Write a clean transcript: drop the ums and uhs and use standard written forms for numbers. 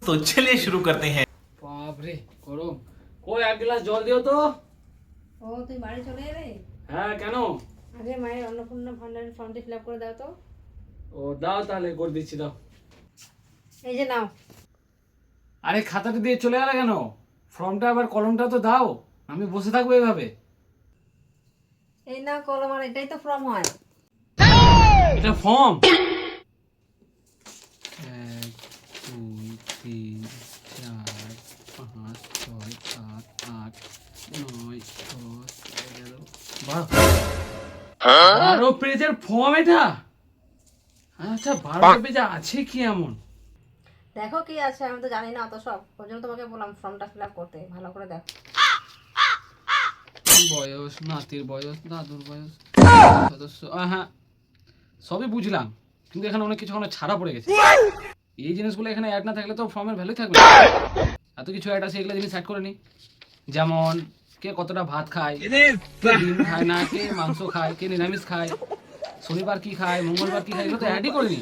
तो चलिए शुरू करते हैं। বাপরে গরম। কই এক গ্লাস জল দিও তো। ও তুই বাড়ি চলে এলে? হ্যাঁ কেন? আগে মায়ের অন্নপূর্ণা ভান্ডারের ফর্মটি ফিল আপ করে দাও তো। ও দাও তাহলে করে দিচ্ছি দাও। এই যে নাও। আরে খাতাটা দিয়ে চলে গেলে কেন? ফর্মটা আবার কলমটা তো দাও, আমি বসে থাকবো এভাবে। এই না কলম, আর এটাই তো ফর্ম হয়। এটা ফর্ম? 1 2 3 4 5 6 7 8 9 10 11 12 পেজের ফর্ম এটা? আচ্ছা 12 পেজে আছে কি এমন? দেখো কি আছে, আমি তো জানি না অত সব, ওই জন্য তোমাকে বললাম ফর্মটা ফিল আপ করতে, ভালো করে দেখো। বয়স, নাতির বয়স, দাদুর বয়স, সদস্য, হ্যাঁ সবই বুঝলাম, কিন্তু এখানে অনেক কিছু ছাড়া পড়ে গেছে। এই জিনিসগুলো এখানে অ্যাড না থাকলে তো ফর্মের ভ্যালু থাকবে না। এত কিছু অ্যাড আছে, এগুলো জিনিস অ্যাড করে নি। যেমন কে কতটা ভাত খায়, কে ডিম খায় না, কে মাংস খায়, কে নিরামিষ খায়, শনিবার কি খায়, মঙ্গলবার কি খায়, এগুলো তো অ্যাডই করে নি।